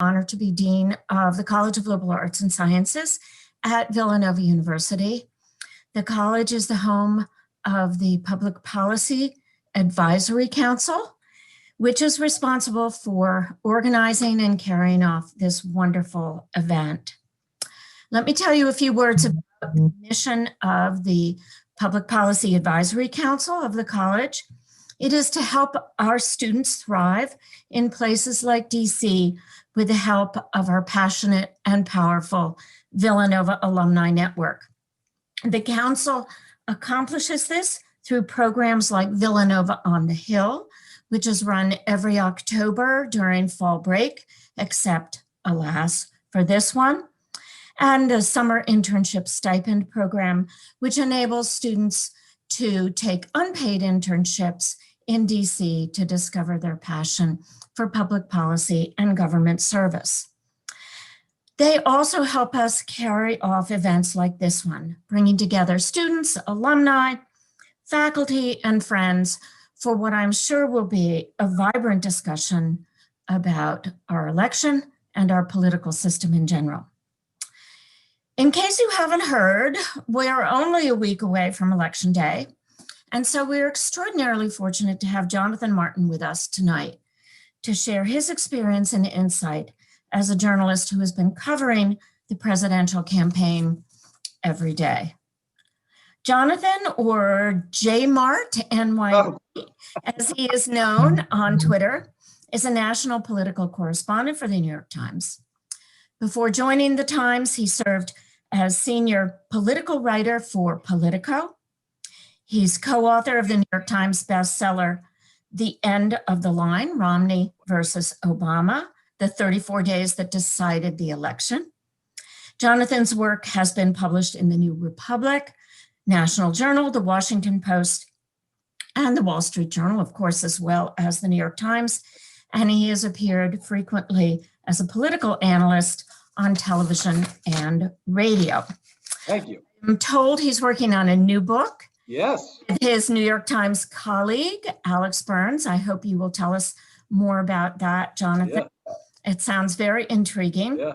honor to be Dean of the College of Liberal Arts and Sciences at Villanova University. The college is the home of the Public Policy Advisory Council, which is responsible for organizing and carrying off this wonderful event. Let me tell you a few words about the mission of the Public Policy Advisory Council of the college. It is to help our students thrive in places like DC with the help of our passionate and powerful Villanova alumni network. The council accomplishes this through programs like Villanova on the Hill, which is run every October during fall break, except alas for this one, and the summer internship stipend program, which enables students to take unpaid internships in DC to discover their passion for public policy and government service. They also help us carry off events like this one, bringing together students, alumni, faculty, and friends for what I'm sure will be a vibrant discussion about our election and our political system in general. In case you haven't heard, we are only a week away from Election Day, and so we're extraordinarily fortunate to have Jonathan Martin with us tonight to share his experience and insight as a journalist who has been covering the presidential campaign every day. Jonathan, or J-Mart, NYC, as he is known on Twitter, is a national political correspondent for the New York Times. Before joining the Times, he served as senior political writer for Politico. He's co-author of the New York Times bestseller, The End of the Line, Romney versus Obama, the 34 days that decided the election. Jonathan's work has been published in the New Republic, National Journal, the Washington Post, and the Wall Street Journal, of course, as well as the New York Times. And he has appeared frequently as a political analyst on television and radio. Thank you. I'm told he's working on a new book. Yes. With his New York Times colleague, Alex Burns. I hope you will tell us more about that, Jonathan. Yeah. It sounds very intriguing. Yeah.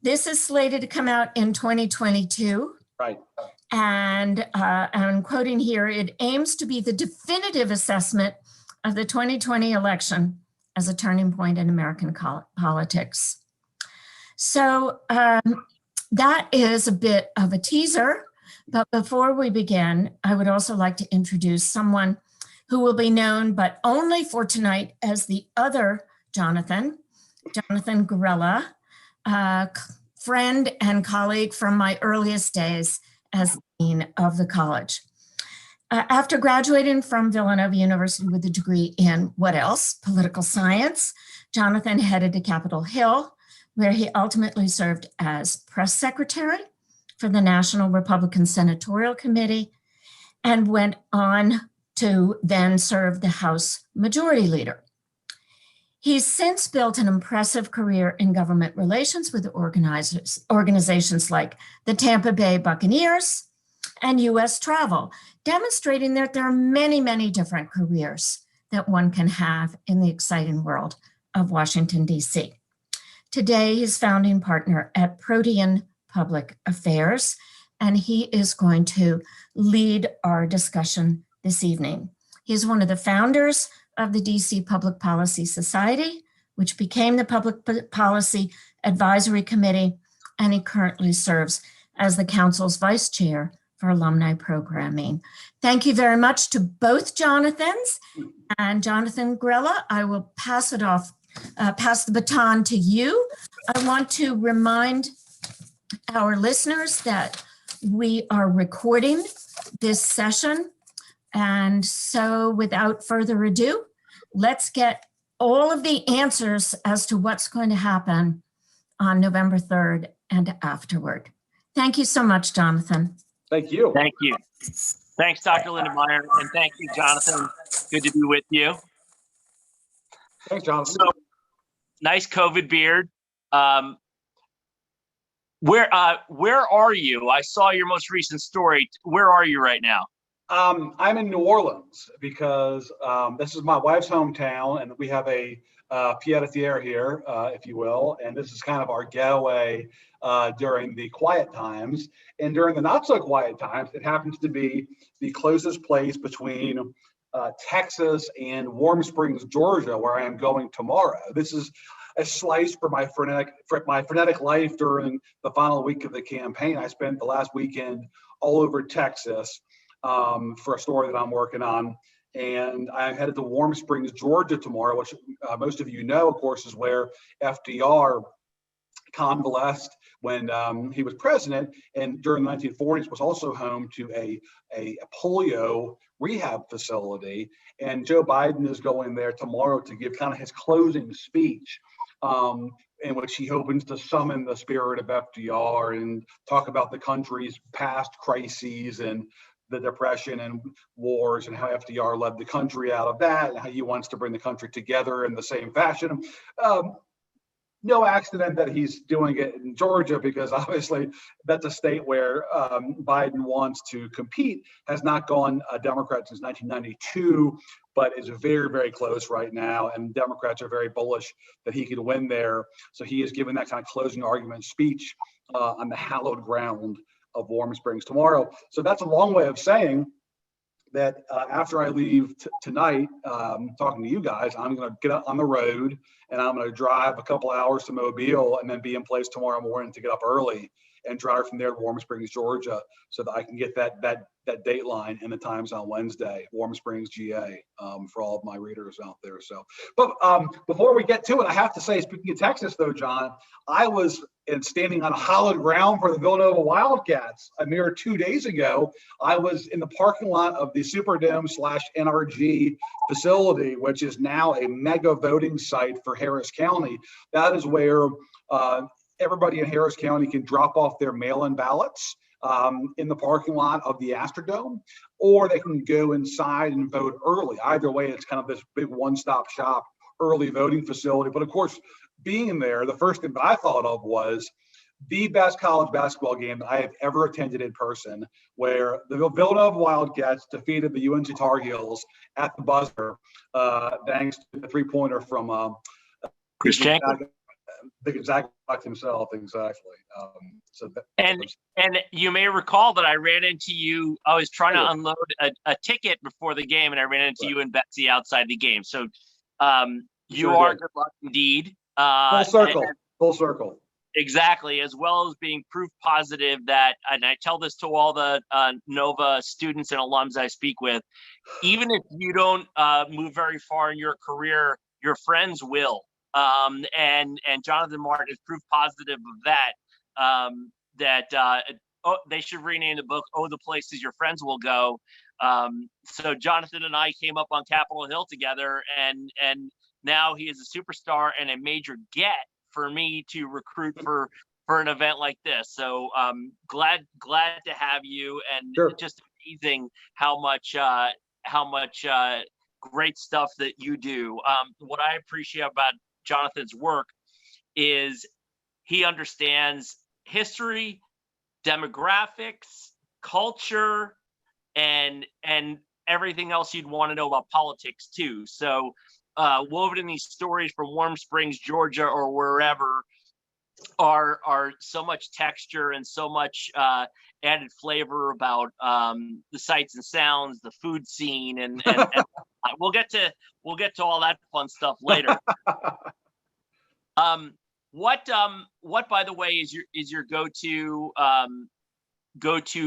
This is slated to come out in 2022. Right. And I'm quoting here, it aims to be the definitive assessment of the 2020 election as a turning point in American politics. So that is a bit of a teaser, but before we begin, I would also like to introduce someone who will be known, but only for tonight, as the other Jonathan Grella, friend and colleague from my earliest days as dean of the college. After graduating from Villanova University with a degree in what else? Political science, Jonathan headed to Capitol Hill, where he ultimately served as press secretary for the National Republican Senatorial Committee and went on to then serve the House Majority Leader. He's since built an impressive career in government relations with organizations like the Tampa Bay Buccaneers and U.S. Travel, demonstrating that there are many, many different careers that one can have in the exciting world of Washington, D.C. Today, he's founding partner at Protean Public Affairs, and he is going to lead our discussion this evening. He's one of the founders of the DC Public Policy Society, which became the Public Policy Advisory Committee, and he currently serves as the council's vice chair for alumni programming. Thank you very much to both Jonathans. And Jonathan Grella, I will pass the baton to you. I want to remind our listeners that we are recording this session. And so without further ado, let's get all of the answers as to what's going to happen on November 3rd and afterward. Thank you so much, Jonathan. Thank you. Thank you. Thanks, Dr. Lindenmeyr, and thank you, Jonathan. Good to be with you. Thanks, Jonathan. So, nice COVID beard. Where are you? I saw your most recent story. Where are you right now? I'm in New Orleans because this is my wife's hometown, and we have a pied-à-terre here, if you will, and this is kind of our getaway during the quiet times. And during the not so quiet times, it happens to be the closest place between Texas and Warm Springs, Georgia, where I am going tomorrow. This is a slice for my frenetic life during the final week of the campaign. I spent the last weekend all over Texas for a story that I'm working on. And I'm headed to Warm Springs, Georgia tomorrow, which most of you know, of course, is where FDR convalesced when he was president, and during the 1940s was also home to a polio rehab facility. And Joe Biden is going there tomorrow to give kind of his closing speech, in which he hopes to summon the spirit of FDR and talk about the country's past crises and the Depression and wars, and how FDR led the country out of that, and how he wants to bring the country together in the same fashion. No accident that he's doing it in Georgia, because obviously that's a state where Biden wants to compete, has not gone Democrat since 1992, but is very, very close right now. And Democrats are very bullish that he could win there. So he is giving that kind of closing argument speech on the hallowed ground of Warm Springs tomorrow. So that's a long way of saying that after I leave tonight, talking to you guys, I'm going to get out on the road and I'm going to drive a couple hours to Mobile and then be in place tomorrow morning to get up early and drive from there to Warm Springs, Georgia, so that I can get that dateline in the Times on Wednesday, Warm Springs, GA, for all of my readers out there. So, but before we get to it, I have to say, speaking of Texas, though, John, I was standing on hallowed ground for the Villanova Wildcats. A mere 2 days ago, I was in the parking lot of the Superdome/NRG facility, which is now a mega voting site for Harris County. That is where everybody in Harris County can drop off their mail-in ballots in the parking lot of the Astrodome, or they can go inside and vote early. Either way, it's kind of this big one-stop shop early voting facility. But of course, being there, the first thing that I thought of was the best college basketball game that I have ever attended in person, where the Villanova Wildcats defeated the UNC Tar Heels at the buzzer, thanks to the three-pointer from Chris Jenkins. The exact himself, exactly. And you may recall that I ran into you. I was trying to unload a ticket before the game, and I ran into you and Betsy outside the game. So you are good luck indeed. Full circle. Exactly, as well as being proof positive that, and I tell this to all the Nova students and alums I speak with, even if you don't move very far in your career, your friends will. And Jonathan Martin is proof positive of that, they should rename the book, "Oh, the Places Your Friends Will Go." So Jonathan and I came up on Capitol Hill together, and now he is a superstar and a major get for me to recruit for an event like this. So glad to have you, and sure. Just amazing how much great stuff that you do. What I appreciate about Jonathan's work is he understands history, demographics, culture, and everything else you'd want to know about politics too. So woven in these stories from Warm Springs, Georgia, or wherever are so much texture and so much added flavor about the sights and sounds, the food scene, and we'll get to all that fun stuff later. What by the way is your go-to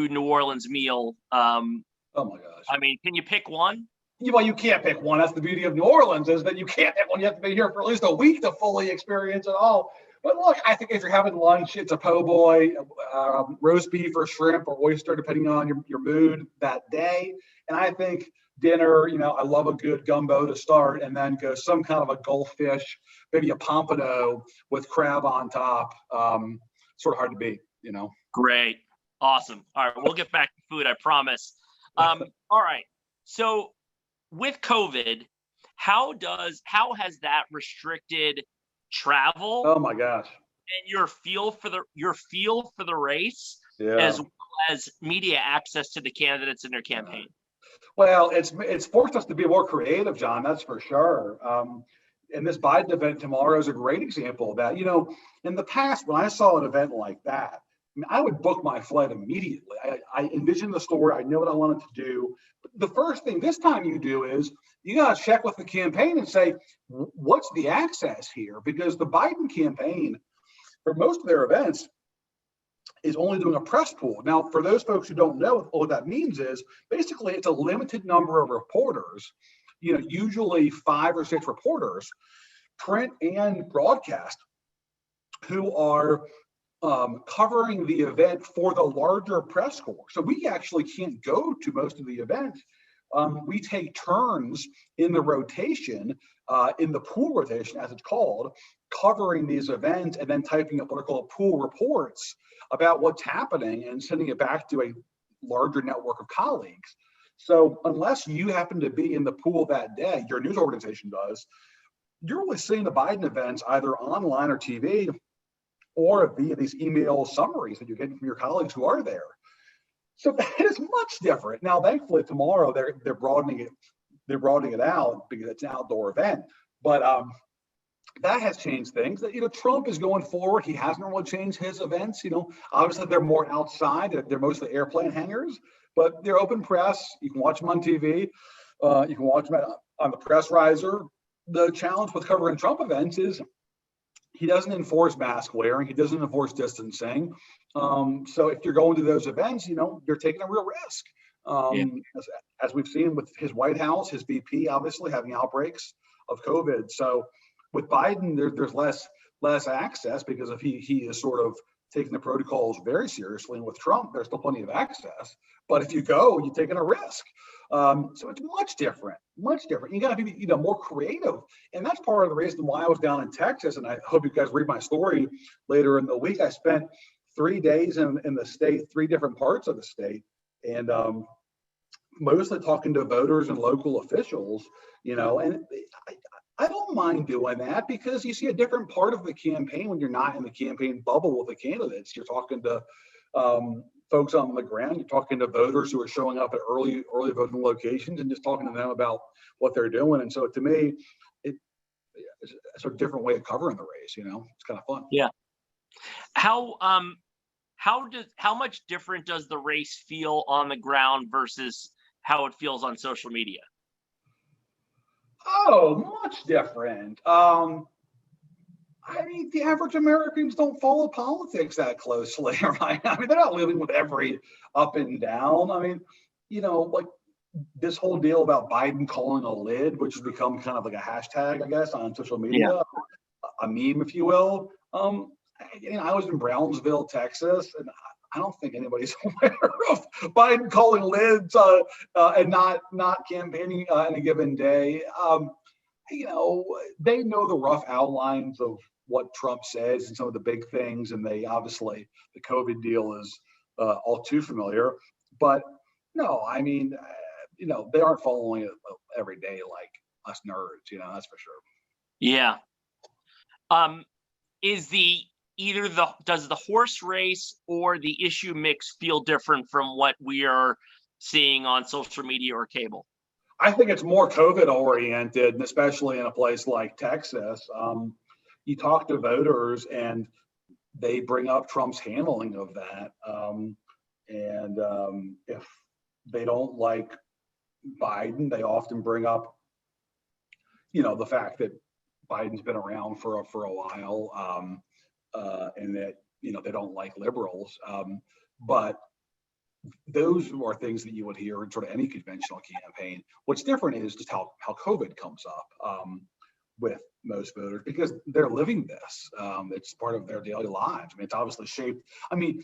New Orleans meal? Oh my gosh. I mean, can you pick one? Well, you can't pick one. That's the beauty of New Orleans, is that you can't pick one. You have to be here for at least a week to fully experience it all. But look, I think if you're having lunch, it's a po' boy, roast beef or shrimp or oyster, depending on your mood that day. And I think dinner, I love a good gumbo to start, and then go some kind of a goldfish, maybe a pompano with crab on top. Sort of hard to beat, Great. Awesome. All right. We'll get back to food, I promise. All right. So with COVID, how has that restricted travel? Oh my gosh. And your feel for the race, yeah, as well as media access to the candidates in their campaign? Well, it's forced us to be more creative, John. That's for sure. And this Biden event tomorrow is a great example of that. You know, in the past, when I saw an event like that, I mean, I would book my flight immediately. I envisioned the story. I knew what I wanted to do. But the first thing this time you do is you got to check with the campaign and say, what's the access here? Because the Biden campaign, for most of their events, is only doing a press pool. Now, for those folks who don't know what that means is basically it's a limited number of reporters, you know, usually 5 or 6 reporters, print and broadcast, who are covering the event for the larger press corps. So we actually can't go to most of the event. We take turns in the rotation, in the pool rotation, as it's called, covering these events and then typing up what are called pool reports about what's happening and sending it back to a larger network of colleagues. So unless you happen to be in the pool that day, your news organization does, you're only seeing the Biden events either online or TV or via these email summaries that you're getting from your colleagues who are there. So that is much different. Now, thankfully, tomorrow they're broadening it out because it's an outdoor event. But that has changed things. That, you know, Trump is going forward. He hasn't really changed his events. You know, obviously they're more outside. They're mostly airplane hangars, but they're open press. You can watch them on TV. You can watch them on the press riser. The challenge with covering Trump events is he doesn't enforce mask wearing. He doesn't enforce distancing. So if you're going to those events, you know, you're taking a real risk. As we've seen with his White House, his VP obviously having outbreaks of COVID. So with Biden, there's less access because if he is sort of taking the protocols very seriously. And with Trump, there's still plenty of access. But if you go, you're taking a risk. So it's much different, much different. You got to be, you know, more creative. And that's part of the reason why I was down in Texas. And I hope you guys read my story later in the week. I spent 3 days in the state, 3 different parts of the state. And mostly talking to voters and local officials, you know, and I don't mind doing that because you see a different part of the campaign when you're not in the campaign bubble with the candidates. You're talking to folks on the ground. You're talking to voters who are showing up at early voting locations and just talking to them about what they're doing. And so to me, it's a different way of covering the race. You know, it's kind of fun. Yeah. How much different does the race feel on the ground versus how it feels on social media? Oh, much different. I mean, the average Americans don't follow politics that closely, right? I mean, they're not living with every up and down. I mean, you know, like this whole deal about Biden calling a lid, which has become kind of like a hashtag, I guess, on social media, a meme, if you will. You know, I was in Brownsville, Texas, and I don't think anybody's aware of Biden calling lids and not campaigning in a given day. You know, they know the rough outlines of what Trump says and some of the big things, and they obviously the COVID deal is all too familiar. But no, I mean, you know, they aren't following it every day like us nerds. You know, that's for sure. Yeah. Does the horse race or the issue mix feel different from what we are seeing on social media or cable? I think it's more COVID oriented, and especially in a place like Texas. You talk to voters and they bring up Trump's handling of that. If they don't like Biden, they often bring up, you know, the fact that Biden's been around for a while. And that, you know, they don't like liberals. But those are things that you would hear in sort of any conventional campaign. What's different is just how COVID comes up with most voters because they're living this. It's part of their daily lives. I mean, it's obviously shaped. I mean,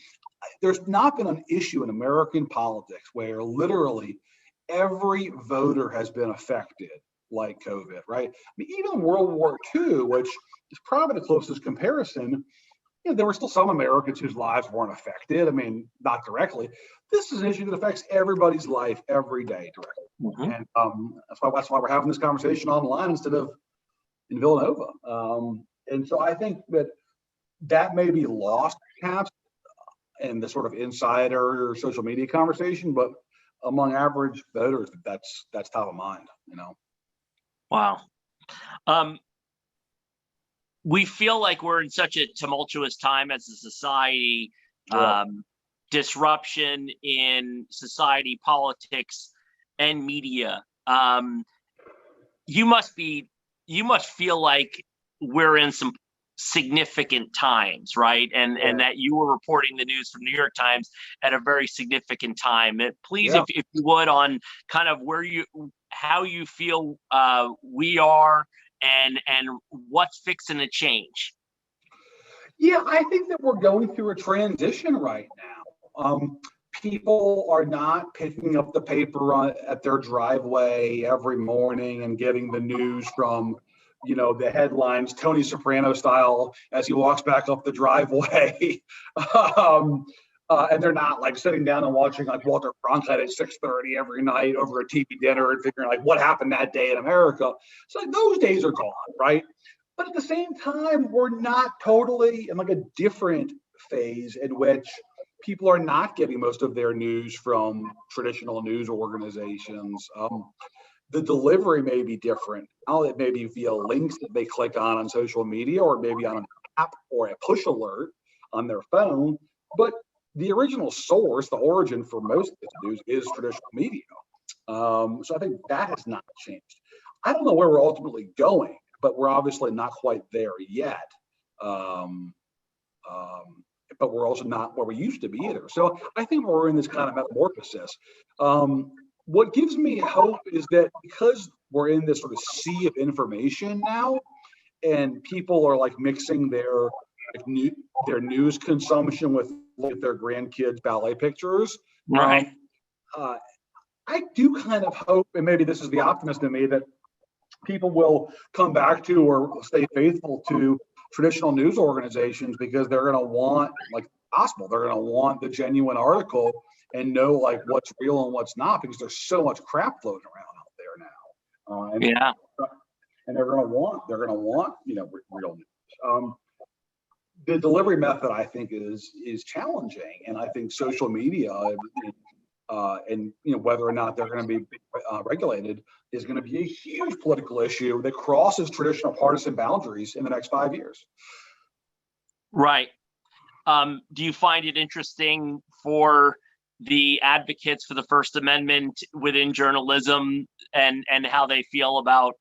there's not been an issue in American politics where literally every voter has been affected like COVID, right? I mean, even World War II, which is probably the closest comparison, you know, there were still some Americans whose lives weren't affected. I mean, not directly. This is an issue that affects everybody's life every day directly. Mm-hmm. And that's why we're having this conversation online instead of in Villanova. And so I think that may be lost perhaps in the sort of insider social media conversation, but among average voters, that's top of mind, Wow. We feel like we're in such a tumultuous time as a society, Yeah. disruption in society, politics, and media. You must feel like we're in some significant times, right? And that you were reporting the news from New York Times at a very significant time. Please, Yeah. if you would, on kind of how you feel we are and what's fixing to change. Yeah, I think that we're going through a transition right now. People are not picking up the paper at their driveway every morning and getting the news from, the headlines, Tony Soprano style, as he walks back up the driveway. And they're not like sitting down and watching like Walter Cronkite at 6:30 every night over a TV dinner and figuring like what happened that day in America. So like, those days are gone, right? But at the same time, we're not totally in like a different phase in which people are not getting most of their news from traditional news organizations. The delivery may be different. Now it may be via links that they click on social media, or maybe on an app or a push alert on their phone. But the original source, the origin for most of this news, is traditional media. So I think that has not changed. I don't know where we're ultimately going, but we're obviously not quite there yet. But we're also not where we used to be either. So I think we're in this kind of metamorphosis. What gives me hope is that because we're in this sort of sea of information now, and people are like mixing their news consumption with their grandkids' ballet pictures. Right. I do kind of hope, and maybe this is the optimist in me, that people will come back to or stay faithful to traditional news organizations, because they're going to want, like possible, they're going to want the genuine article and know like what's real and what's not, because there's so much crap floating around out there now. And they're going to want real news. The delivery method, I think, is challenging, and I think social media and whether or not they're going to be regulated is going to be a huge political issue that crosses traditional partisan boundaries in the next 5 years. Right. Do you find it interesting for the advocates for the First Amendment within journalism and how they feel about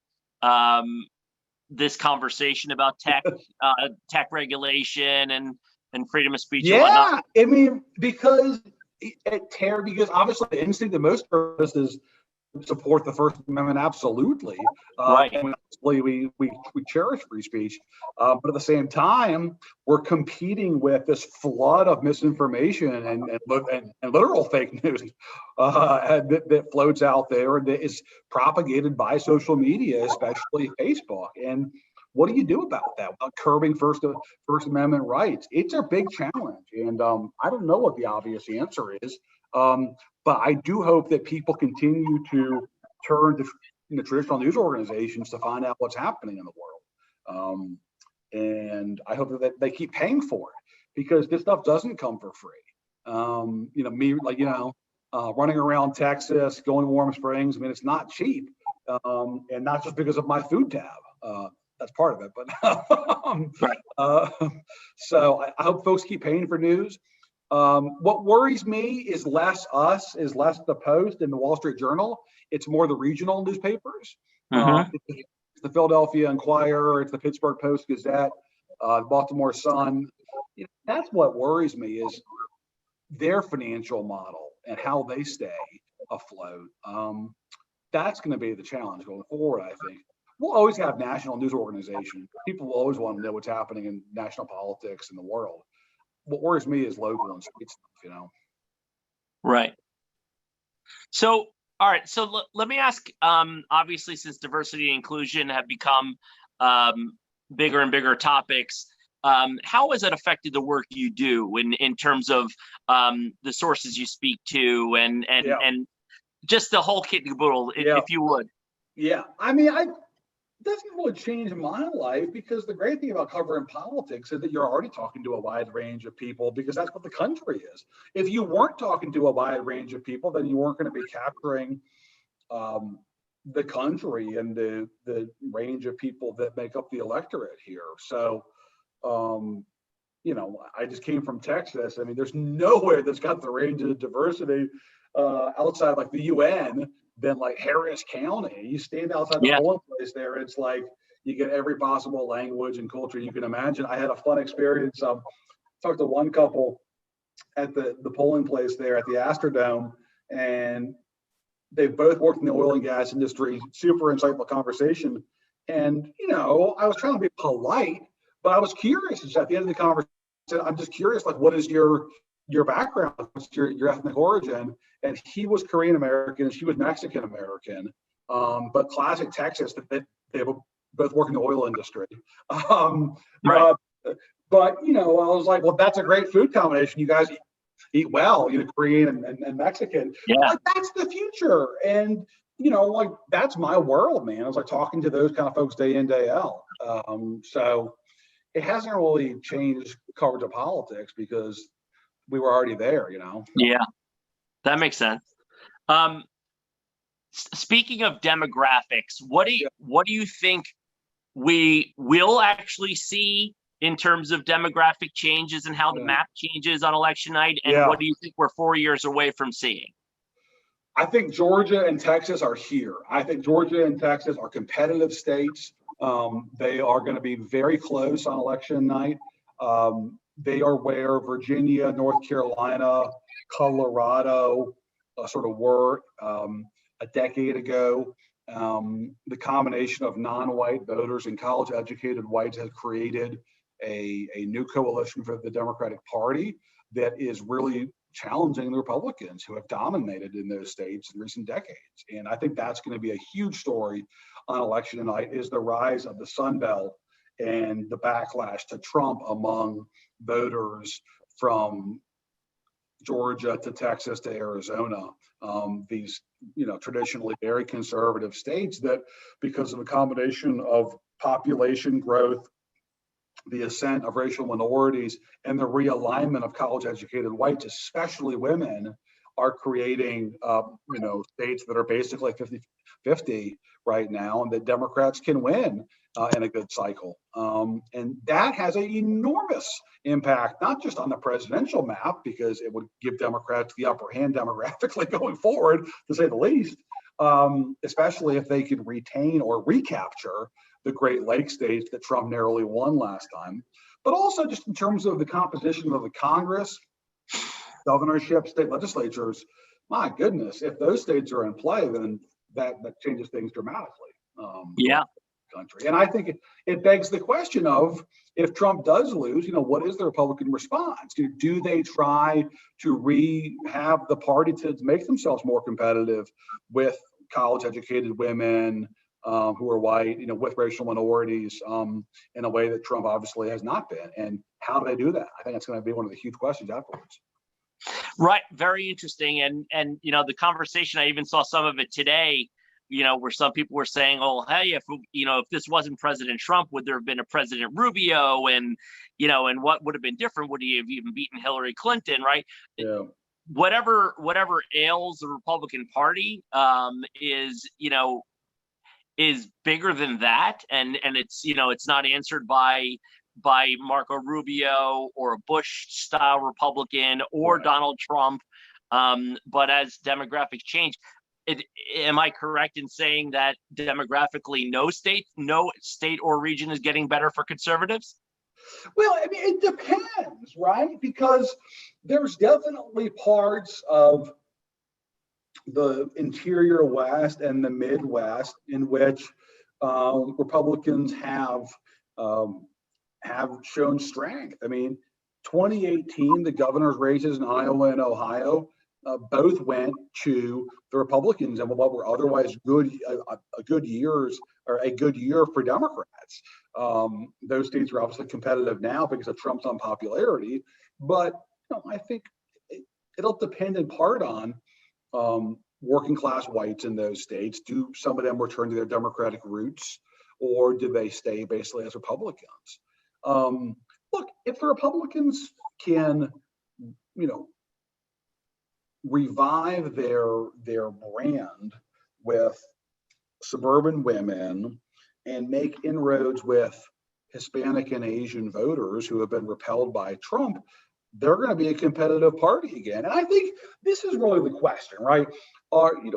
this conversation about tech regulation and freedom of speech? And whatnot? I mean, because obviously the instinct of most journalists is support the First Amendment, absolutely. Right. And we cherish free speech, but at the same time, we're competing with this flood of misinformation and literal fake news that floats out there and that is propagated by social media, especially Facebook. And what do you do about that without curbing First Amendment rights? It's a big challenge, and I don't know what the obvious answer is. But I do hope that people continue to turn to traditional news organizations to find out what's happening in the world. And I hope that they keep paying for it, because this stuff doesn't come for free. Running around Texas, going to Warm Springs, I mean, it's not cheap. And not just because of my food tab. That's part of it. But so I hope folks keep paying for news. What worries me is less the Post and the Wall Street Journal. It's more the regional newspapers. It's the Philadelphia Inquirer, it's the Pittsburgh Post Gazette, the Baltimore Sun. That's what worries me, is their financial model and how they stay afloat. That's going to be the challenge going forward, I think. We'll always have national news organizations. People will always want to know what's happening in national politics in the world. What worries me is local and state stuff, Right. So, all right. So let me ask, obviously, since diversity and inclusion have become bigger and bigger topics, how has it affected the work you do in terms of the sources you speak to and just the whole kit and caboodle, if you would? Yeah. I mean, doesn't really change my life, because the great thing about covering politics is that you're already talking to a wide range of people, because that's what the country is. If you weren't talking to a wide range of people, then you weren't going to be capturing the country and the range of people that make up the electorate here. So, I just came from Texas. I mean, there's nowhere that's got the range of diversity outside like the UN than like Harris County. You stand outside the polling place there, it's like you get every possible language and culture you can imagine. I had a fun experience. Talked to one couple at the polling place there at the Astrodome, and they've both worked in the oil and gas industry. Super insightful conversation. And, I was trying to be polite, but I was curious. It's at the end of the conversation, I'm just curious, like, what is your background? What's your ethnic origin? And he was Korean American and she was Mexican American, but classic Texas, that they both work in the oil industry. Right. But I was like, well, that's a great food combination. You guys eat well, Korean and Mexican. Yeah. Like, that's the future. And like, that's my world, man. I was like talking to those kind of folks day in, day out. So it hasn't really changed coverage of politics because we were already there, Yeah, that makes sense. Speaking of demographics, what do you think we will actually see in terms of demographic changes and how the map changes on election night? And what do you think we're 4 years away from seeing? I think Georgia and Texas are here. I think Georgia and Texas are competitive states. They are going to be very close on election night. They are where Virginia, North Carolina, Colorado sort of were a decade ago. The combination of non-white voters and college-educated whites has created a new coalition for the Democratic Party that is really challenging the Republicans who have dominated in those states in recent decades. And I think that's going to be a huge story on election night, is the rise of the Sun Belt and the backlash to Trump among voters from Georgia to Texas to Arizona. These, traditionally very conservative states that, because of a combination of population growth, the ascent of racial minorities, and the realignment of college-educated whites, especially women, are creating, states that are basically 50-50 right now, and that Democrats can win in a good cycle. And that has an enormous impact, not just on the presidential map, because it would give Democrats the upper hand demographically going forward, to say the least, especially if they could retain or recapture the Great Lakes states that Trump narrowly won last time, but also just in terms of the composition of the Congress, governorship, state legislatures. My goodness, if those states are in play, then that changes things dramatically. Country. And I think it begs the question of, if Trump does lose, what is the Republican response? Do they try to have the party to make themselves more competitive with college-educated women who are white, with racial minorities in a way that Trump obviously has not been? And how do they do that? I think it's going to be one of the huge questions afterwards. Right. Very interesting. And the conversation, I even saw some of it today, where some people were saying, oh, hey, if this wasn't President Trump, would there have been a President Rubio? And, and what would have been different? Would he have even beaten Hillary Clinton? Right. Yeah. Whatever ails the Republican Party is bigger than that. And it's, it's not answered by Marco Rubio or a Bush-style Republican or Donald Trump. But as demographics change, am I correct in saying that demographically no state or region is getting better for conservatives? Well, I mean, it depends, right? Because there's definitely parts of the interior West and the Midwest in which Republicans have shown strength. I mean, 2018, the governor's races in Iowa and Ohio both went to the Republicans, and what were otherwise a good year for Democrats. Those states are obviously competitive now because of Trump's unpopularity, but I think it'll depend in part on working class whites in those states. Do some of them return to their Democratic roots? or do they stay basically as Republicans? Look, if the Republicans can, revive their brand with suburban women and make inroads with Hispanic and Asian voters who have been repelled by Trump, they're going to be a competitive party again. And I think this is really the question, right?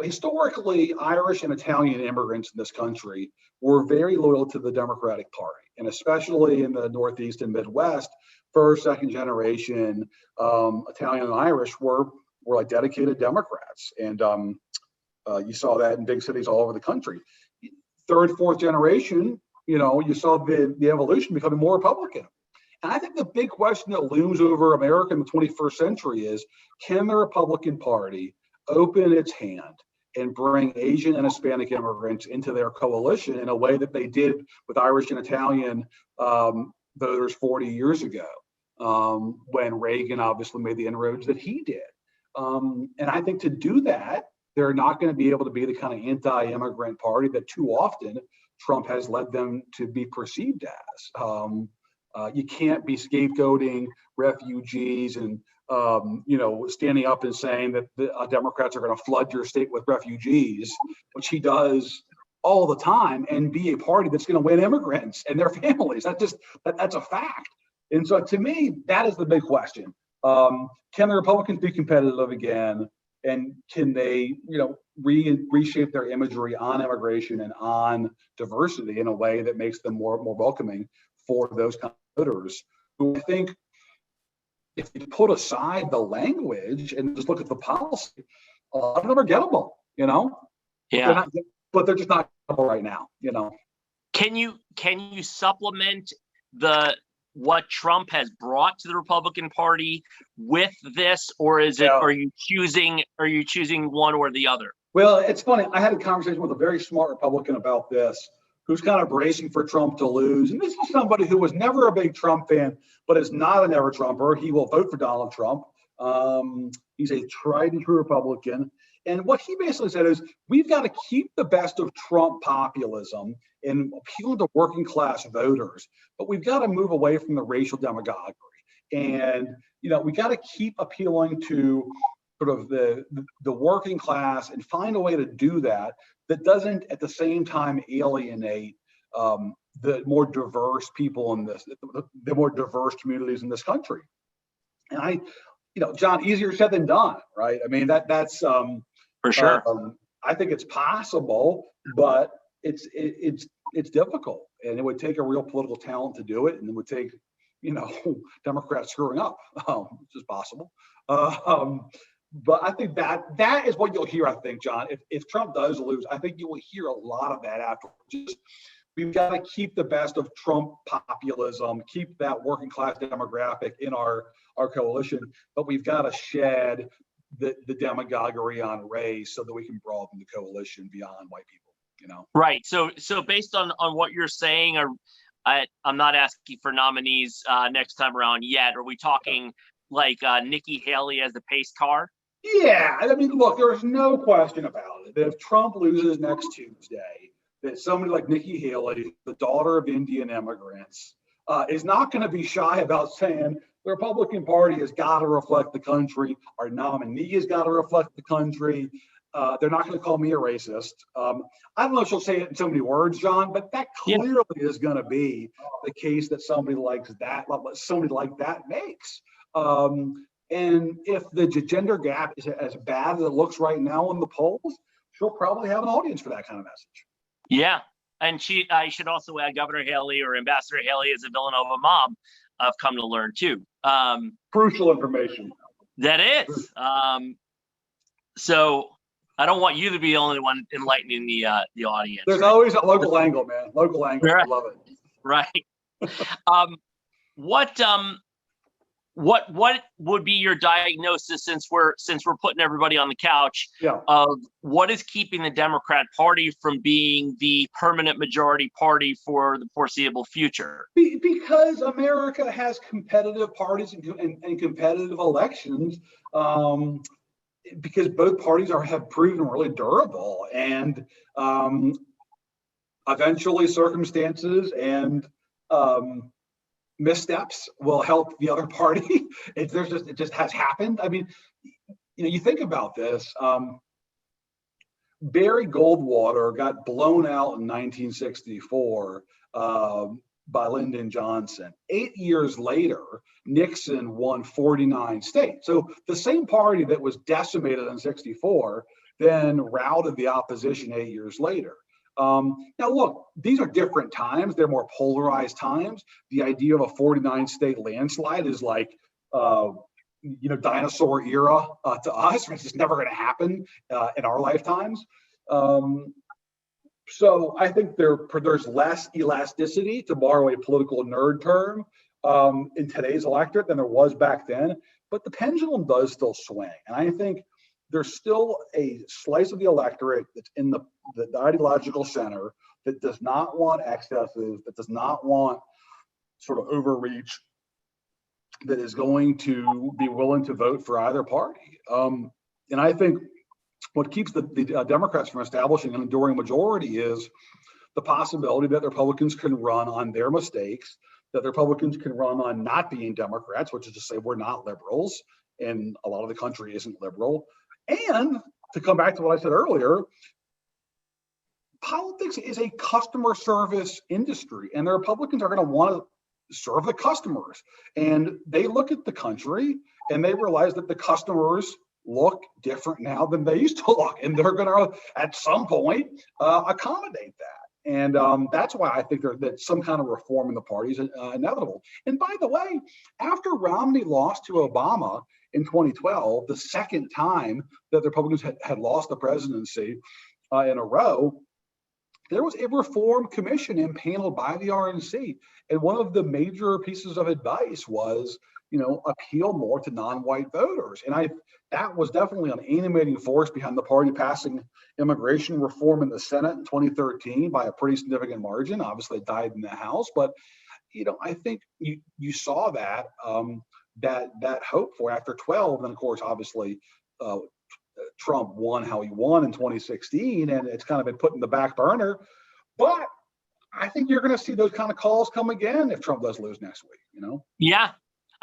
Historically, Irish and Italian immigrants in this country were very loyal to the Democratic Party, and especially in the Northeast and Midwest, first, second generation Italian and Irish were like dedicated Democrats, and you saw that in big cities all over the country. Third, fourth generation, you saw the evolution becoming more Republican. And I think the big question that looms over America in the 21st century is, can the Republican Party open its hand and bring Asian and Hispanic immigrants into their coalition in a way that they did with Irish and Italian voters 40 years ago, when Reagan obviously made the inroads that he did. And I think to do that, they're not going to be able to be the kind of anti-immigrant party that too often Trump has led them to be perceived as. You can't be scapegoating refugees and standing up and saying that the Democrats are going to flood your state with refugees, which he does all the time, and be a party that's going to win immigrants and their families. That's a fact. And so to me, that is the big question. Can the Republicans be competitive again? And can they, reshape their imagery on immigration and on diversity in a way that makes them more welcoming for those kind of voters who I think, if you put aside the language and just look at the policy, a lot of them are gettable, Yeah. But they're just not gettable right now, Can you supplement what Trump has brought to the Republican Party with this, or is it? Yeah. Are you choosing one or the other? Well, it's funny. I had a conversation with a very smart Republican about this, who's kind of bracing for Trump to lose. And this is somebody who was never a big Trump fan, but is not a never Trumper. He will vote for Donald Trump. He's a tried and true Republican. And what he basically said is, we've got to keep the best of Trump populism and appeal to working class voters, but we've got to move away from the racial demagoguery. And, we got to keep appealing to sort of the working class and find a way to do that doesn't at the same time alienate the more diverse people in the more diverse communities in this country. And John, easier said than done, right? I mean, that's for sure. I think it's possible, but it's difficult, and it would take a real political talent to do it, and it would take Democrats screwing up, which is possible. But I think that is what you'll hear. I think, John, if Trump does lose, I think you will hear a lot of that afterwards. We've got to keep the best of Trump populism, keep that working class demographic in our coalition, but we've got to shed the demagoguery on race so that we can broaden the coalition beyond white people. Right. So based on what you're saying, I'm not asking for nominees next time around yet. Are we talking like Nikki Haley as the pace car? Yeah. I mean, look, there's no question about it that if Trump loses next Tuesday, that somebody like Nikki Haley, the daughter of Indian immigrants, is not going to be shy about saying the Republican Party has got to reflect the country. Our nominee has got to reflect the country. They're not going to call me a racist. I don't know if she'll say it in so many words, John, but that clearly is going to be the case that somebody like that makes. And if the gender gap is as bad as it looks right now in the polls, she'll probably have an audience for that kind of message. Yeah. And I should also add Governor Haley or Ambassador Haley as a Villanova mom. I've come to learn too. Crucial information. That is. So I don't want you to be the only one enlightening the audience. There's always a local angle, man. Local angle. Right. I love it. Right. What would be your diagnosis, since we're putting everybody on the couch, of what is keeping the Democrat Party from being the permanent majority party for the foreseeable future? Because America has competitive parties and competitive elections. Because both parties have proven really durable, and eventually circumstances and missteps will help the other party. It just has happened. I mean, you think about this. Barry Goldwater got blown out in 1964 by Lyndon Johnson. 8 years later, Nixon won 49 states. So the same party that was decimated in 64 then routed the opposition 8 years later. Now, look, these are different times. They're more polarized times. The idea of a 49 state landslide is like, dinosaur era to us. It's just never going to happen in our lifetimes. So I think there's less elasticity, to borrow a political nerd term, in today's electorate than there was back then. But the pendulum does still swing. And I think there's still a slice of the electorate that's in the ideological center that does not want excesses, that does not want sort of overreach, that is going to be willing to vote for either party. And I think what keeps the Democrats from establishing an enduring majority is the possibility that the Republicans can run on their mistakes, that the Republicans can run on not being Democrats, which is to say we're not liberals, and a lot of the country isn't liberal. And to come back to what I said earlier, politics is a customer service industry, and the Republicans are going to want to serve the customers. And they look at the country and they realize that the customers look different now than they used to look, and they're going to, at some point, accommodate that. And that's why I think that some kind of reform in the party is inevitable. And by the way, after Romney lost to Obama in 2012, the second time that the Republicans had lost the presidency in a row, there was a reform commission impaneled by the RNC. And one of the major pieces of advice was, appeal more to non-white voters. And that was definitely an animating force behind the party passing immigration reform in the Senate in 2013 by a pretty significant margin. Obviously, it died in the House, but I think you saw that that hope for after 12. And of course, obviously, Trump won how he won in 2016, and it's kind of been put in the back burner. But I think you're going to see those kind of calls come again if Trump does lose next week. Yeah.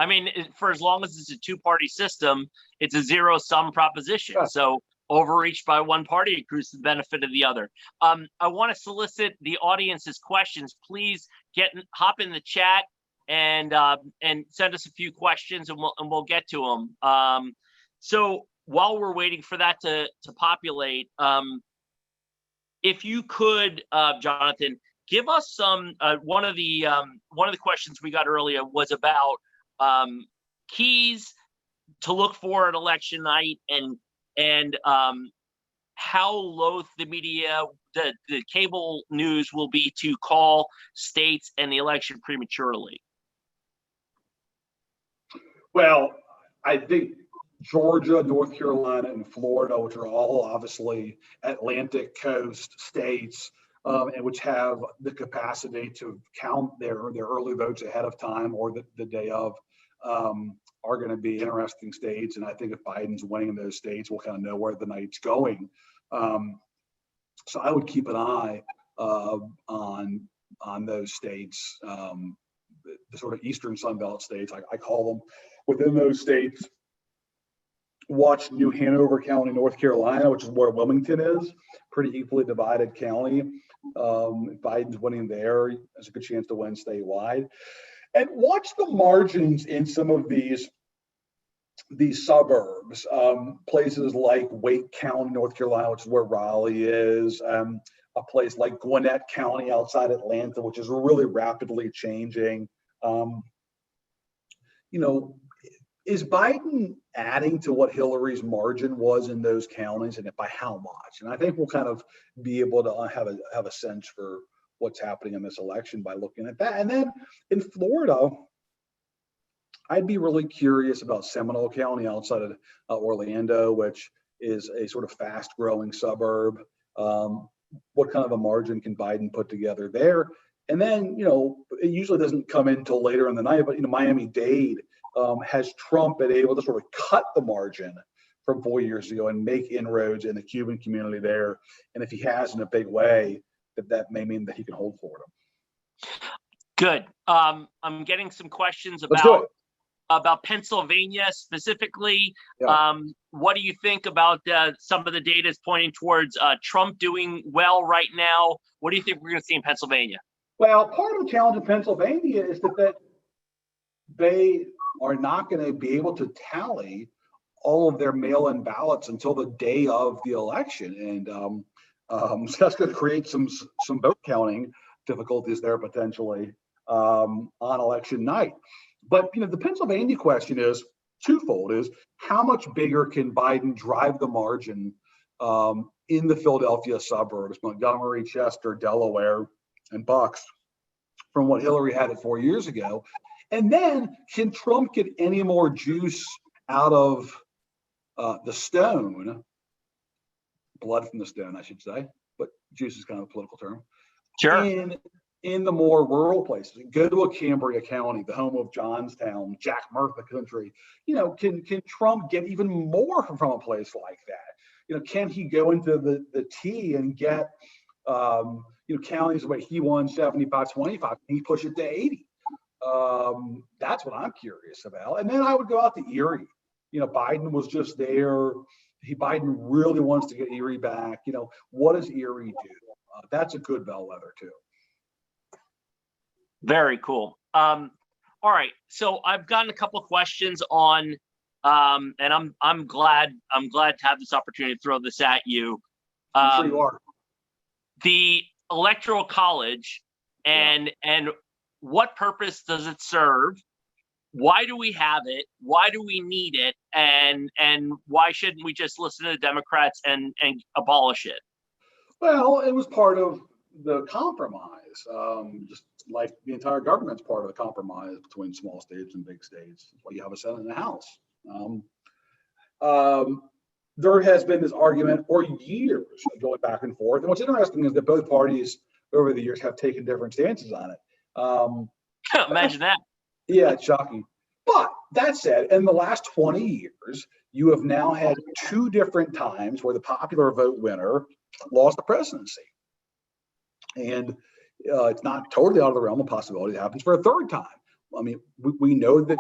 I mean, for as long as it's a two-party system, it's a zero-sum proposition. Yeah. So overreach by one party accrues to the benefit of the other. I want to solicit the audience's questions. Please hop in the chat and send us a few questions, and we'll get to them. So while we're waiting for that to populate, if you could, Jonathan, give us some. One of the questions we got earlier was about keys to look for at election night, and how loath the media, the cable news, will be to call states and the election prematurely. Well, I think Georgia, North Carolina, and Florida, which are all obviously Atlantic coast states, and which have the capacity to count their early votes ahead of time or the day of, are going to be interesting states. And I think if Biden's winning in those states, we'll kind of know where the night's going. So I would keep an eye on those states, the sort of Eastern Sunbelt states, I call them. Within those states, watch New Hanover County, North Carolina, which is where Wilmington is, pretty equally divided county. If Biden's winning there, there's a good chance to win statewide. And watch the margins in some of these suburbs, places like Wake County, North Carolina, which is where Raleigh is, a place like Gwinnett County outside Atlanta, which is really rapidly changing. Is Biden adding to what Hillary's margin was in those counties, and by how much? And I think we'll kind of be able to have a sense for what's happening in this election by looking at that. And then in Florida, I'd be really curious about Seminole County outside of Orlando, which is a sort of fast-growing suburb. What kind of a margin can Biden put together there? And then, it usually doesn't come in until later in the night, but Miami-Dade has Trump been able to sort of cut the margin from 4 years ago and make inroads in the Cuban community there? And if he has in a big way, that may mean that he can hold Florida. Good. I'm getting some questions Let's do it. about Pennsylvania specifically. Yeah. What do you think about some of the data is pointing towards Trump doing well right now? What do you think we're going to see in Pennsylvania? Well, part of the challenge in Pennsylvania is that they are not going to be able to tally all of their mail-in ballots until the day of the election, and so that's going to create some vote counting difficulties there potentially on election night. But the Pennsylvania question is twofold: is how much bigger can Biden drive the margin in the Philadelphia suburbs, Montgomery, Chester, Delaware, and Bucks, from what Hillary had it 4 years ago? And then can Trump get any more juice out of the stone, blood from the stone, I should say, but juice is kind of a political term. Sure. In the more rural places, go to a Cambria County, the home of Johnstown, Jack Murphy country. Can Trump get even more from a place like that? Can he go into the T and get counties where he won 75-25, and he push it to 80? That's what I'm curious about. And then I would go out to Erie. Biden was just there. Biden really wants to get Erie back. What does Erie do? That's a good bellwether too. Very cool. All right. So I've gotten a couple of questions on, and I'm glad to have this opportunity to throw this at you. I'm sure you are. The Electoral College and what purpose does it serve? Why do we have it? Why do we need it? And why shouldn't we just listen to the Democrats and abolish it? Well, it was part of the compromise, just like the entire government's part of the compromise between small states and big states. That's why you have a Senate and a House. There has been this argument for years going back and forth. And what's interesting is that both parties over the years have taken different stances on it. Imagine that. Yeah, it's shocking. But that said, in the last 20 years, you have now had two different times where the popular vote winner lost the presidency. And it's not totally out of the realm of possibility it happens for a third time. I mean, we know that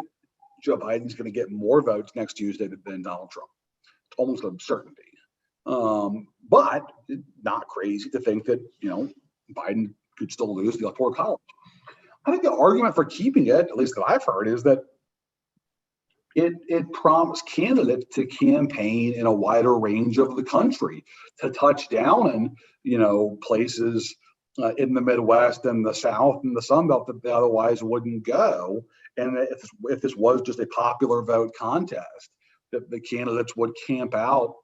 Joe Biden's going to get more votes next Tuesday than Donald Trump. It's almost an certainty. But not crazy to think that, Biden could still lose the Electoral College. I think the argument for keeping it, at least that I've heard, is that it prompts candidates to campaign in a wider range of the country, to touch down in places in the Midwest and the South and the Sun Belt that they otherwise wouldn't go. And if this was just a popular vote contest, that the candidates would camp out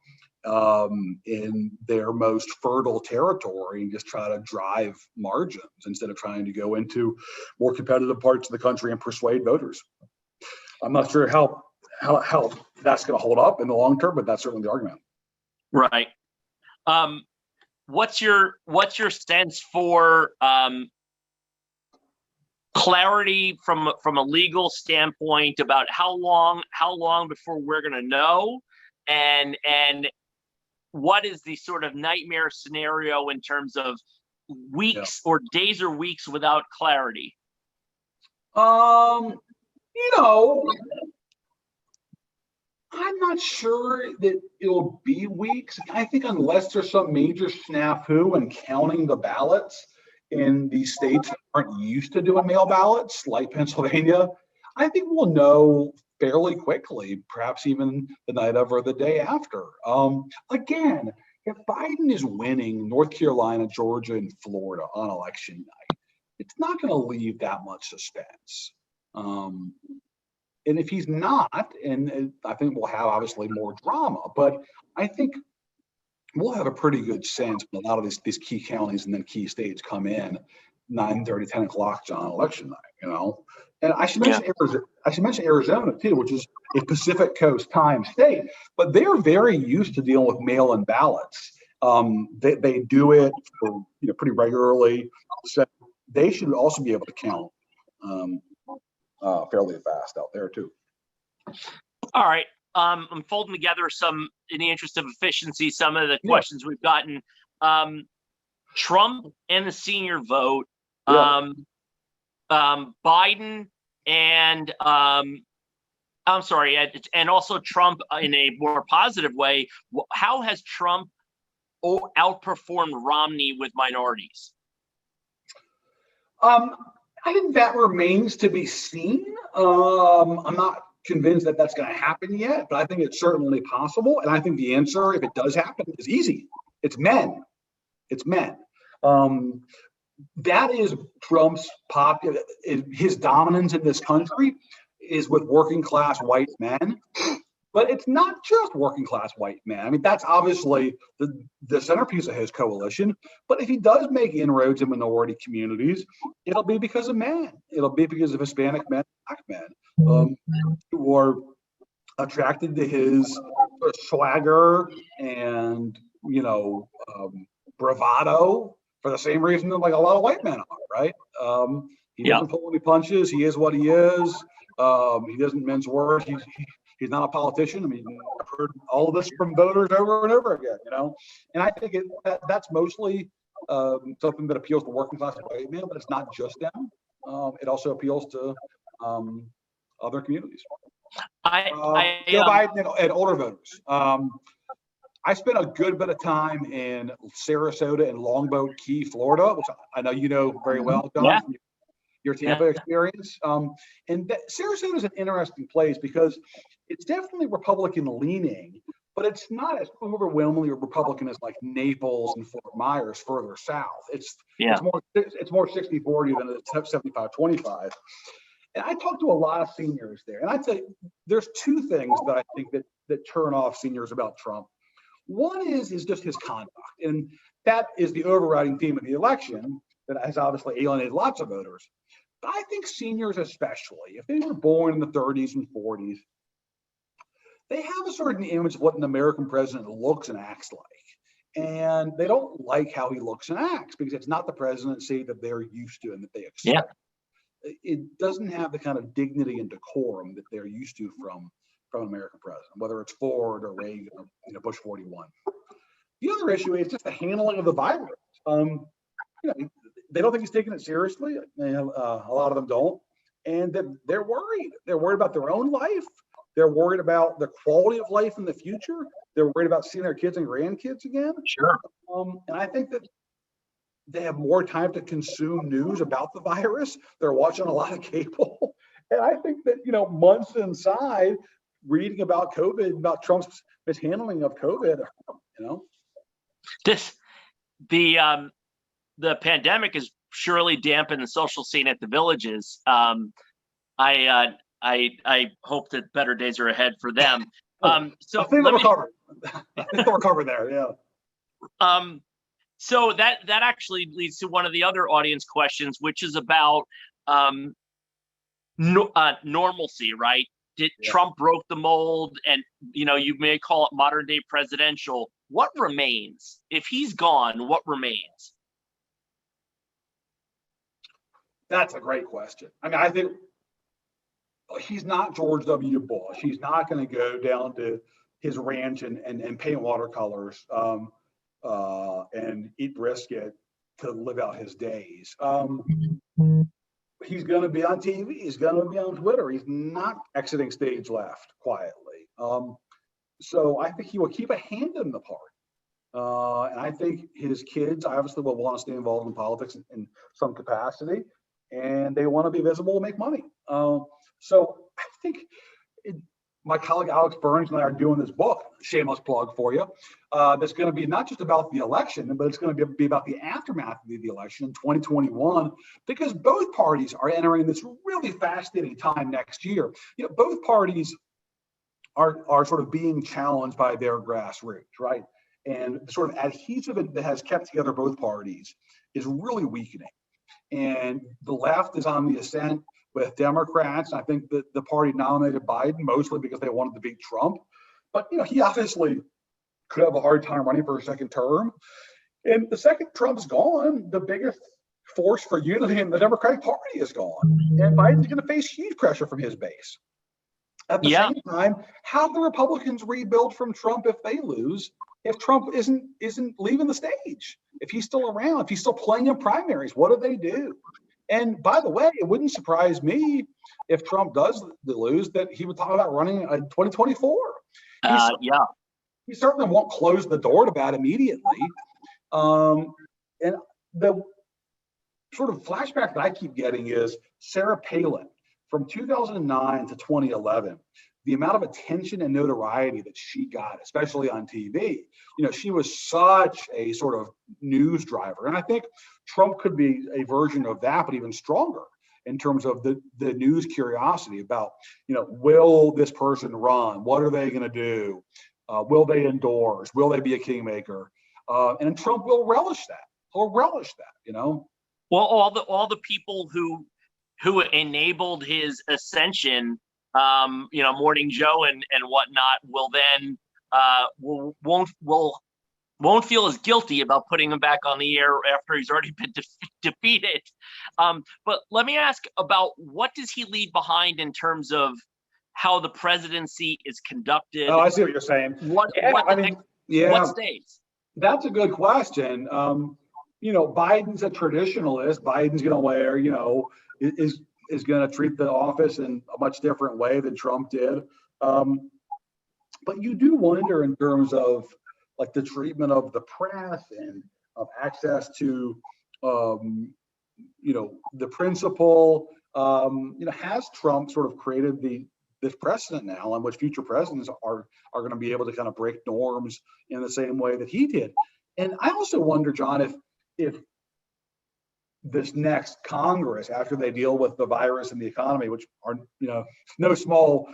in their most fertile territory and just try to drive margins instead of trying to go into more competitive parts of the country and persuade voters. I'm not sure how that's going to hold up in the long term, but that's certainly the argument. Right. What's your sense for clarity from a legal standpoint about how long before we're going to know, and what is the sort of nightmare scenario in terms of weeks or days or weeks without clarity? I'm not sure that it'll be weeks. I think unless there's some major snafu in counting the ballots in these states that aren't used to doing mail ballots, like Pennsylvania, I think we'll know fairly quickly, perhaps even the night of or the day after. Again, if Biden is winning North Carolina, Georgia, and Florida on election night, it's not going to leave that much suspense. And if he's not, and I think we'll have obviously more drama, but I think we'll have a pretty good sense when a lot of these key counties and then key states come in 9:30, 10 o'clock on election night, And I should mention Arizona too, which is a Pacific Coast time state, but they're very used to dealing with mail-in ballots. They do it for, pretty regularly, so they should also be able to count fairly fast out there too. All right. I'm folding together in the interest of efficiency, some of the questions we've gotten. Trump and the senior vote, Yeah. Biden and I'm sorry, and also Trump in a more positive way. How has Trump outperformed Romney with minorities? I think that remains to be seen. I'm not convinced that that's going to happen yet, but I think it's certainly possible. And I think the answer, if it does happen, is easy. It's men. It's men. That is Trump's his dominance in this country is with working class white men. But it's not just working class white men. I mean, that's obviously the centerpiece of his coalition. But if he does make inroads in minority communities, it'll be because of men. It'll be because of Hispanic men, Black men, who are attracted to his swagger and, bravado for the same reason that like a lot of white men are, right? He doesn't pull any punches. He is what he is. He doesn't mince words. He's not a politician. I mean, I've heard all of this from voters over and over again, And I think that's mostly something that appeals to working class white men, but it's not just them. It also appeals to other communities. Joe Biden and older voters. I spent a good bit of time in Sarasota and Longboat Key, Florida, which I know you know very well, Don, from your Tampa experience. And Sarasota is an interesting place because it's definitely Republican leaning, but it's not as overwhelmingly Republican as like Naples and Fort Myers further south. It's more 60-40 than it's 75-25. And I talked to a lot of seniors there, and I'd say there's two things that I think that turn off seniors about Trump. One is just his conduct, and that is the overriding theme of the election that has obviously alienated lots of voters. But I think seniors especially, if they were born in the 30s and 40s, they have a certain image of what an American president looks and acts like. And they don't like how he looks and acts because it's not the presidency that they're used to and that they accept. It doesn't have the kind of dignity and decorum that they're used to from an American president, whether it's Ford or Reagan or Bush 41. The other issue is just the handling of the virus. They don't think he's taking it seriously. A lot of them don't, and they're worried. They're worried about their own life. They're worried about the quality of life in the future. They're worried about seeing their kids and grandkids again. Sure. And I think that they have more time to consume news about the virus. They're watching a lot of cable, and I think that months inside, reading about COVID, about Trump's mishandling of COVID, the pandemic has surely dampened the social scene at the Villages. I hope that better days are ahead for them. So I think they'll recover there. Yeah. So that actually leads to one of the other audience questions, which is about normalcy, right? Trump broke the mold, and you may call it modern day presidential. What remains? If he's gone, what remains? That's a great question. I mean, I think he's not George W. Bush. He's not going to go down to his ranch and paint watercolors and eat brisket to live out his days. He's going to be on TV. He's going to be on Twitter. He's not exiting stage left quietly. So I think he will keep a hand in the party. And I think his kids obviously will want to stay involved in politics in some capacity, and they want to be visible and make money. So I think my colleague Alex Burns and I are doing this book, shameless plug for you, that's going to be not just about the election, but it's going to be about the aftermath of the election in 2021, because both parties are entering this really fascinating time next year. Both parties are sort of being challenged by their grassroots, right? And the sort of adhesive that has kept together both parties is really weakening. And the left is on the ascent with Democrats. I think that the party nominated Biden mostly because they wanted to beat Trump. But, he obviously could have a hard time running for a second term. And the second Trump's gone, the biggest force for unity in the Democratic Party is gone. And Biden's going to face huge pressure from his base. At the same time, how do the Republicans rebuild from Trump if they lose? if Trump isn't leaving the stage, if he's still around, if he's still playing in primaries, what do they do? And by the way, it wouldn't surprise me if Trump does lose that he would talk about running in 2024. He certainly won't close the door to that immediately. And the sort of flashback that I keep getting is Sarah Palin from 2009 to 2011. The amount of attention and notoriety that she got, especially on TV, she was such a sort of news driver. And I think Trump could be a version of that, but even stronger in terms of the news curiosity about, will this person run? What are they going to do? Will they endorse? Will they be a kingmaker? And Trump will relish that. He'll relish that, Well, all the people who enabled his ascension, Morning Joe and whatnot, will then won't feel as guilty about putting him back on the air after he's already been defeated. But let me ask about, what does he leave behind in terms of how the presidency is conducted? Oh, I see what you're saying. What stays? That's a good question. Biden's a traditionalist. Biden's going to wear, is going to treat the office in a much different way than Trump did. But you do wonder in terms of like the treatment of the press and of access to, the principal, has Trump sort of created this precedent now in which future presidents are going to be able to kind of break norms in the same way that he did. And I also wonder, John, if this next Congress, after they deal with the virus and the economy, which are no small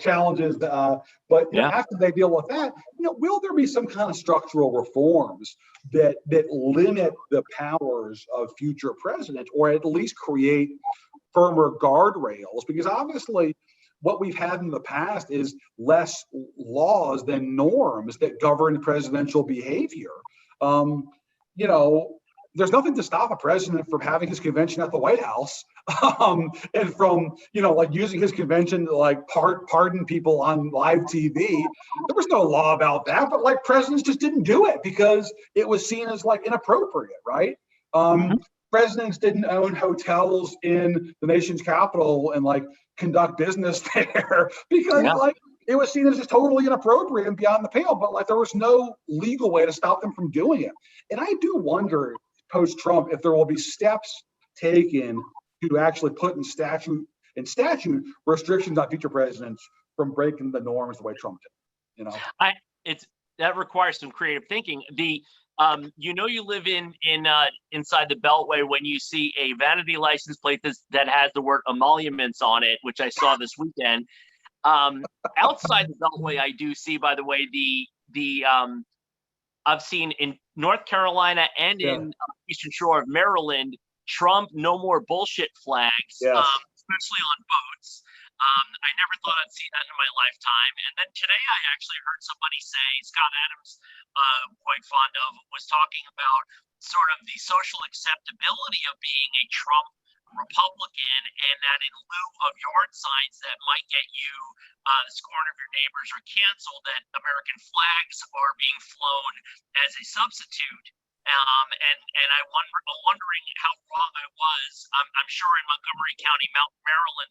challenges, but after they deal with that, will there be some kind of structural reforms that limit the powers of future presidents, or at least create firmer guardrails? Because obviously, what we've had in the past is less laws than norms that govern presidential behavior. There's nothing to stop a president from having his convention at the White House, and from, using his convention to pardon people on live TV. There was no law about that, but presidents just didn't do it because it was seen as inappropriate, right? Presidents didn't own hotels in the nation's capital and conduct business there because it was seen as just totally inappropriate and beyond the pale, but there was no legal way to stop them from doing it. And I do wonder, post-Trump, if there will be steps taken to actually put in statute restrictions on future presidents from breaking the norms the way Trump did. That requires some creative thinking. You live inside the Beltway when you see a vanity license plate that has the word emoluments on it, which I saw this weekend. Outside the Beltway, I do see, by the way, I've seen in North Carolina and in Eastern Shore of Maryland, Trump no more bullshit flags, especially on boats. I never thought I'd see that in my lifetime. And then today I actually heard somebody say, Scott Adams, quite fond of, was talking about sort of the social acceptability of being a Trump Republican, and that in lieu of yard signs that might get you the scorn of your neighbors or canceled, that American flags are being flown as a substitute. And I'm wondering how wrong I was. I'm sure in Montgomery County, Maryland,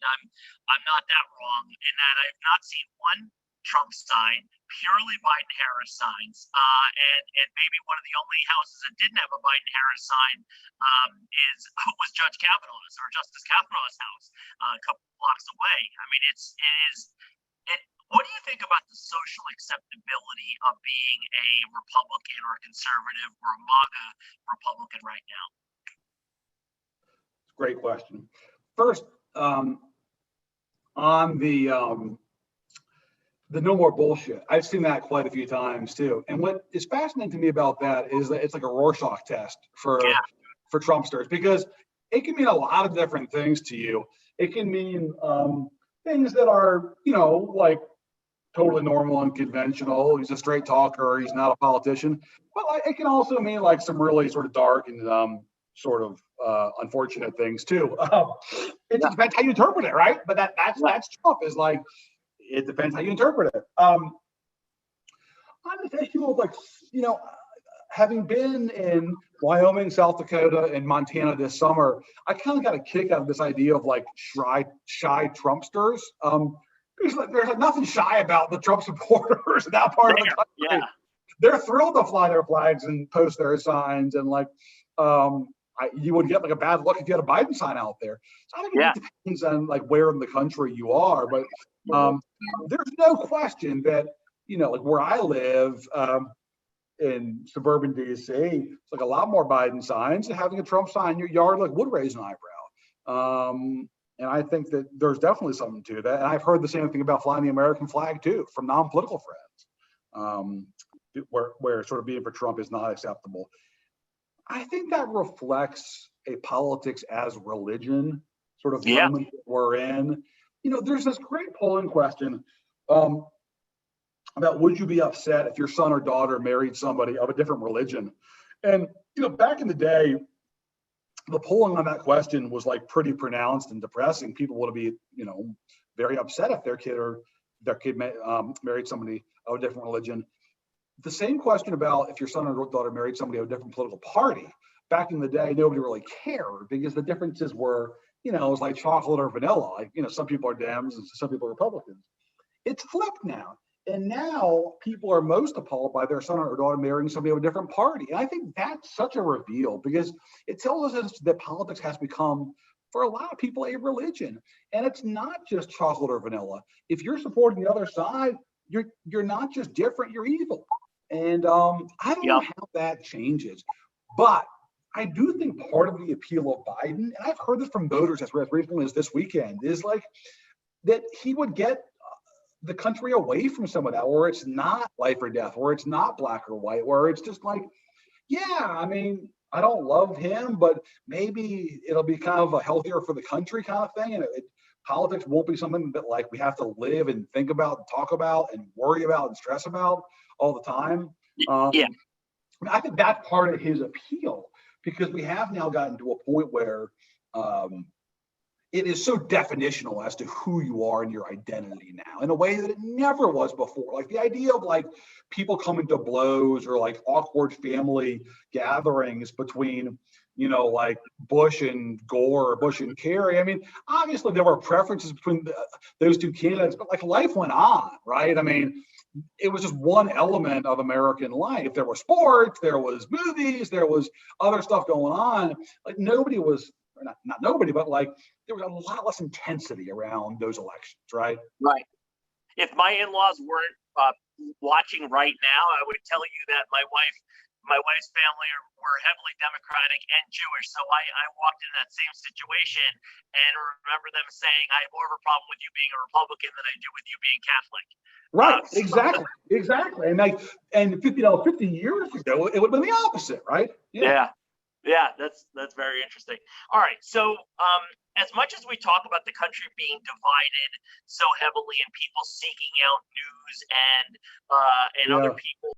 I'm not that wrong in that I've not seen one Trump sign, purely Biden-Harris signs, and maybe one of the only houses that didn't have a Biden-Harris sign was Judge Kavanaugh's, or Justice Kavanaugh's house, a couple blocks away. I mean, what do you think about the social acceptability of being a Republican or a conservative or a MAGA Republican right now? Great question. First, on the no more bullshit. I've seen that quite a few times too. And what is fascinating to me about that is that it's like a Rorschach test for Trumpsters, because it can mean a lot of different things to you. It can mean things that are, totally normal and conventional. He's a straight talker. He's not a politician. But it can also mean some really sort of dark and unfortunate things too. It just depends how you interpret it, right? But that's Trump, is it depends how you interpret it. on this issue of like, having been in Wyoming, South Dakota, and Montana this summer, I kind of got a kick out of this idea of like shy Trumpsters. There's nothing shy about the Trump supporters in that part of the country. Yeah. They're thrilled to fly their flags and post their signs, and like, you would get like a bad look if you had a Biden sign out there. So I think it depends on like where in the country you are, but there's no question that like where I live. In suburban DC, it's like a lot more Biden signs, and having a Trump sign in your yard like would raise an eyebrow. And I think that there's definitely something to that. And I've heard the same thing about flying the American flag too from non-political friends, where sort of being for Trump is not acceptable. I think that reflects a politics as religion sort of moment that we're in. There's this great polling question. About would you be upset if your son or daughter married somebody of a different religion? And, back in the day, the polling on that question was like pretty pronounced and depressing. People would be, very upset if their kid married somebody of a different religion. The same question about if your son or daughter married somebody of a different political party, back in the day, nobody really cared because the differences were, it was like chocolate or vanilla. Like, some people are Dems and some people are Republicans. It's flipped now. And now people are most appalled by their son or daughter marrying somebody of a different party. And I think that's such a reveal because it tells us that politics has become, for a lot of people, a religion. And it's not just chocolate or vanilla. If you're supporting the other side, you're not just different, you're evil. And I don't know how that changes. But I do think part of the appeal of Biden, and I've heard this from voters as recently as this weekend, is like that he would get the country away from some of that, where it's not life or death, where it's not black or white, where it's just like, I don't love him, but maybe it'll be kind of a healthier for the country kind of thing. And politics won't be something that like we have to live and think about and talk about and worry about and stress about all the time. I think that's part of his appeal, because we have now gotten to a point where it is so definitional as to who you are and your identity now in a way that it never was before. Like the idea of like people coming to blows or like awkward family gatherings between, like Bush and Gore or Bush and Kerry. I mean, obviously there were preferences between those two candidates, but like life went on, right? I mean, it was just one element of American life. There was sports, there was movies, there was other stuff going on. Like nobody was, or not nobody, but like there was a lot less intensity around those elections, right? Right. If my in-laws weren't watching right now, I would tell you that my wife's family were heavily Democratic and Jewish. So I walked in that same situation and remember them saying, I have more of a problem with you being a Republican than I do with you being Catholic. Right, exactly. And 50 years ago, it would have been the opposite, right? Yeah, that's very interesting. All right, so as much as we talk about the country being divided so heavily and people seeking out news and other people